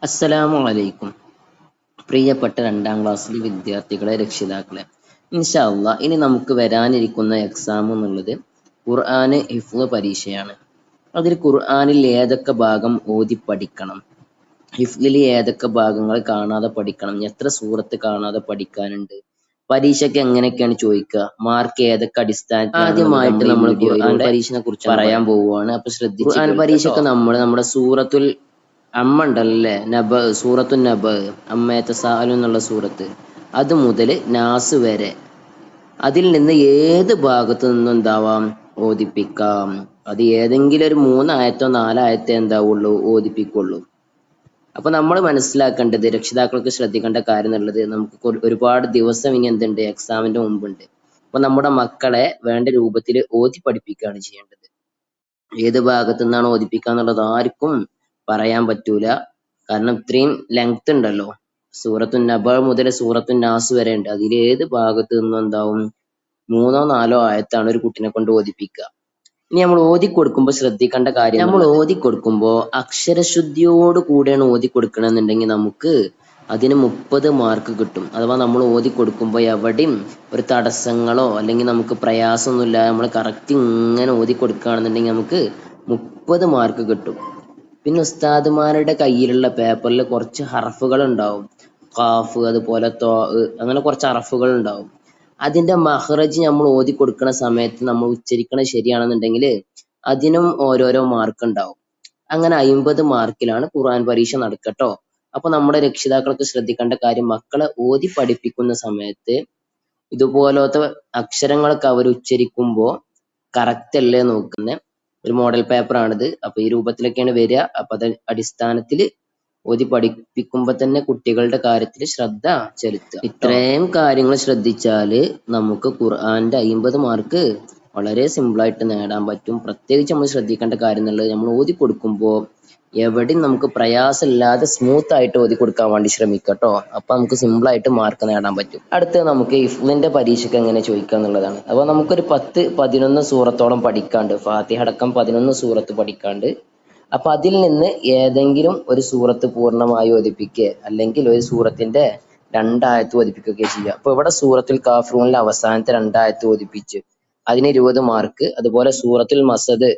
അസ്സലാമു അലൈക്കും. പ്രിയപ്പെട്ട 2ാം ക്ലാസ്സിലെ വിദ്യാർത്ഥികളെ, രക്ഷിതാക്കളെ, ഇൻഷാ അള്ളാ ഇനി നമുക്ക് വരാനിരിക്കുന്ന എക്സാം എന്നുള്ളത് ഖുർആന് ഹിഫ്ള് പരീക്ഷയാണ്. അതിൽ ഖുർആനിൽ ഏതൊക്കെ ഭാഗം ഓതി പഠിക്കണം, ഹിഫ്ളിൽ ഏതൊക്കെ ഭാഗങ്ങൾ കാണാതെ പഠിക്കണം, എത്ര സൂറത്ത് കാണാതെ പഠിക്കാനുണ്ട്, പരീക്ഷയ്ക്ക് എങ്ങനെയൊക്കെയാണ് ചോദിക്കുക, മാർക്ക് ഏതൊക്കെ അടിസ്ഥാനത്തിലാണ്, ആദ്യമായിട്ട് നമ്മൾ ഖുർആൻ പരീക്ഷയെ കുറിച്ച് പറയാൻ പോവുകയാണ്. അപ്പൊ ശ്രദ്ധിച്ച് ഖുർആൻ പരീക്ഷയ്ക്ക് നമ്മൾ നമ്മുടെ സൂറത്തുൽ അമ്മ ഉണ്ടല്ലേ, സൂറത്തു നബ, അമ്മയത്തെ സാലു എന്നുള്ള സൂറത്ത്, അത് മുതൽ നാസ് വരെ, അതിൽ നിന്ന് ഏത് ഭാഗത്തു നിന്നും എന്താവാം, ഓതിപ്പിക്കാം. അത് ഏതെങ്കിലും ഒരു 3 ആയത്തോ 4 ആയത്തോ എന്താവുള്ളൂ, ഓതിപ്പിക്കുള്ളൂ. അപ്പൊ നമ്മൾ മനസ്സിലാക്കേണ്ടത്, രക്ഷിതാക്കൾക്ക് ശ്രദ്ധിക്കേണ്ട കാര്യം എന്നുള്ളത്, നമുക്ക് ഒരുപാട് ദിവസം ഇനി എന്തുണ്ട്, എക്സാമിന്റെ മുമ്പുണ്ട്. അപ്പൊ നമ്മുടെ മക്കളെ വേണ്ട രൂപത്തിൽ ഓതി പഠിപ്പിക്കുകയാണ് ചെയ്യേണ്ടത്. ഏത് ഭാഗത്തു നിന്നാണ് ഓതിപ്പിക്കുക എന്നുള്ളത് ആർക്കും പറയാൻ പറ്റൂല. കാരണം ഇത്രയും ലെങ്ത് ഉണ്ടല്ലോ. സൂറത്തു നബ മുതൽ സൂറത്തു നാസ് വരെ ഉണ്ട്. അതിൽ ഏത് ഭാഗത്ത് നിന്നും എന്താവും, 3 4 ആയത്താണ് ഒരു കുട്ടിനെ കൊണ്ട് ഓതിപ്പിക്കുക. ഇനി നമ്മൾ ഓതി കൊടുക്കുമ്പോൾ ശ്രദ്ധിക്കേണ്ട കാര്യം, നമ്മൾ ഓതി കൊടുക്കുമ്പോൾ അക്ഷരശുദ്ധിയോട് കൂടെയാണ് ഓതി കൊടുക്കണമെന്നുണ്ടെങ്കിൽ നമുക്ക് അതിന് 30 മാർക്ക് കിട്ടും. അഥവാ നമ്മൾ ഓതി കൊടുക്കുമ്പോൾ എവിടെയും ഒരു തടസ്സങ്ങളോ അല്ലെങ്കിൽ നമുക്ക് പ്രയാസമൊന്നുമില്ല, നമ്മൾ കറക്റ്റ് ഇങ്ങനെ ഓതി കൊടുക്കുകയാണെന്നുണ്ടെങ്കിൽ നമുക്ക് 30 മാർക്ക് കിട്ടും. പിന്നെ ഉസ്താദുമാരുടെ കയ്യിലുള്ള പേപ്പറിൽ കുറച്ച് ഹർഫുകൾ ഉണ്ടാവും, ഖാഫ്, അതുപോലെ തോ, അങ്ങനെ കുറച്ച് ഹർഫുകൾ ഉണ്ടാവും. അതിന്റെ മഹ്റജ് നമ്മൾ ഓതി കൊടുക്കുന്ന സമയത്ത് നമ്മൾ ഉച്ചരിക്കണത് ശരിയാണെന്നുണ്ടെങ്കിൽ അതിനും ഓരോരോ മാർക്ക് ഉണ്ടാവും. അങ്ങനെ 50 മാർക്കിലാണ് ഖുർആൻ പരീക്ഷ നടക്കട്ടോ. അപ്പൊ നമ്മുടെ രക്ഷിതാക്കൾക്ക് ശ്രദ്ധിക്കേണ്ട കാര്യം, മക്കളെ ഓതി പഠിപ്പിക്കുന്ന സമയത്ത് ഇതുപോലത്തെ അക്ഷരങ്ങളൊക്കെ അവർ ഉച്ചരിക്കുമ്പോൾ കറക്റ്റ് അല്ലേ നോക്കുന്നത്. ഒരു മോഡൽ പേപ്പറാണിത്. അപ്പൊ ഈ രൂപത്തിലൊക്കെയാണ് വരിക. അപ്പൊ അത് അടിസ്ഥാനത്തിൽ ഓതി പഠിപ്പിക്കുമ്പോ തന്നെ കുട്ടികളുടെ കാര്യത്തിൽ ശ്രദ്ധ ചെലുത്തുക. ഇത്രയും കാര്യങ്ങൾ ശ്രദ്ധിച്ചാല് നമുക്ക് ഖുർആന്റെ 50 മാർക്ക് വളരെ സിമ്പിളായിട്ട് നേടാൻ പറ്റും. പ്രത്യേകിച്ച് നമ്മൾ ശ്രദ്ധിക്കേണ്ട കാര്യം എന്നുള്ളത്, നമ്മൾ ഓതി കൊടുക്കുമ്പോൾ എവിടെയും നമുക്ക് പ്രയാസമില്ലാതെ സ്മൂത്ത് ആയിട്ട് ഓതി കൊടുക്കാൻ വേണ്ടി ശ്രമിക്കട്ടോ. അപ്പൊ നമുക്ക് സിമ്പിൾ ആയിട്ട് മാർക്ക് നേടാൻ പറ്റും. അടുത്തത് നമുക്ക് ഹിഫ്ളിന്റെ പരീക്ഷയ്ക്ക് എങ്ങനെ ചോദിക്കുക എന്നുള്ളതാണ്. അപ്പൊ നമുക്കൊരു 10-11 സൂറത്തോളം പഠിക്കാണ്ട്, ഫാത്തിഹ അടക്കം 11 സൂറത്ത് പഠിക്കാണ്ട്. അപ്പൊ അതിൽ നിന്ന് ഏതെങ്കിലും ഒരു സൂറത്ത് പൂർണ്ണമായി ഓതിപ്പിക്കുക, അല്ലെങ്കിൽ ഒരു സൂറത്തിന്റെ 2 ആയത്ത് ഓതിപ്പിക്കുകയൊക്കെ ചെയ്യുക. അപ്പൊ ഇവിടെ സൂറത്തുൽ കാഫിറൂനിലെ അവസാനത്തെ 2 ആയത്ത് ഓതിപ്പിച്ച് അതിന് 20 മാർക്ക്. അതുപോലെ സൂറത്തുൽ മസദ്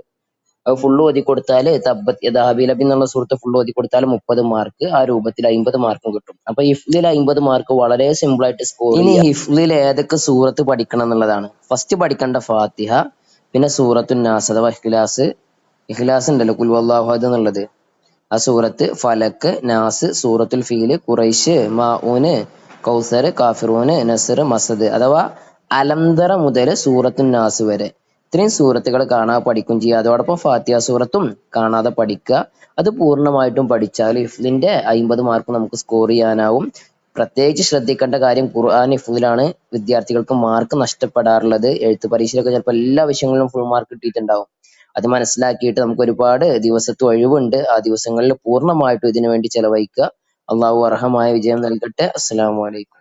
അത് ഫുള്ള് ഓതി കൊടുത്താൽ, തബ്ബത് യദാ അബീ ലഹബ് എന്നുള്ള സൂറത്ത് ഫുള്ള് ഓതി കൊടുത്താൽ 30 മാർക്ക്. ആ രൂപത്തിൽ 50 മാർക്കും കിട്ടും. അപ്പൊ ഹിഫ്ളിൽ 50 മാർക്ക് വളരെ സിമ്പിൾ ആയിട്ട് സ്കോർ ചെയ്യാം. ഇനി ഹിഫ്ളിൽ ഏതൊക്കെ സൂറത്ത് പഠിക്കണം എന്നുള്ളതാണ്. ഫസ്റ്റ് പഠിക്കേണ്ട ഫാത്തിഹ, പിന്നെ സൂറത്തുൻ നാസ് അഥവാ ഇഖ്ലാസ് ഉണ്ടല്ലോ, ഖുൽ ഹുവല്ലാഹു അഹദ് എന്നുള്ളത്, ആ സൂറത്ത്, ഫലക്ക്, നാസ്, സൂറത്തുൽ ഫീല്, ഖുറൈശ്, മാഊന്, കൗസർ, കാഫിറൂന്, നസ്ർ, മസദ് അഥവാ അലംതറ മുതൽ സൂറത്തുൻ നാസ് വരെ ഇത്രയും സൂറത്തുകൾ കാണാതെ പഠിക്കും ചെയ്യുക. അതോടൊപ്പം ഫാത്തിഹ സൂറത്തും കാണാതെ പഠിക്കുക. അത് പൂർണ്ണമായിട്ടും പഠിച്ചാൽ ഹിഫ്ളിന്റെ 50 മാർക്ക് നമുക്ക് സ്കോർ ചെയ്യാനാവും. പ്രത്യേകിച്ച് ശ്രദ്ധിക്കേണ്ട കാര്യം, ഖുർആൻ ഹിഫ്ളിലാണ് വിദ്യാർത്ഥികൾക്ക് മാർക്ക് നഷ്ടപ്പെടാറുള്ളത്. എഴുത്ത് പരീക്ഷയിലൊക്കെ ചിലപ്പോൾ എല്ലാ വിഷയങ്ങളിലും ഫുൾ മാർക്ക് കിട്ടിയിട്ടുണ്ടാവും. അത് മനസ്സിലാക്കിയിട്ട് നമുക്ക് ഒരുപാട് ദിവസത്തെ ഒഴിവുണ്ട്, ആ ദിവസങ്ങളിൽ പൂർണ്ണമായിട്ടും ഇതിനു വേണ്ടി ചെലവഴിക്കുക. അള്ളാഹു അർഹമായ വിജയം നൽകട്ടെ. അസ്സലാമു അലൈക്കും.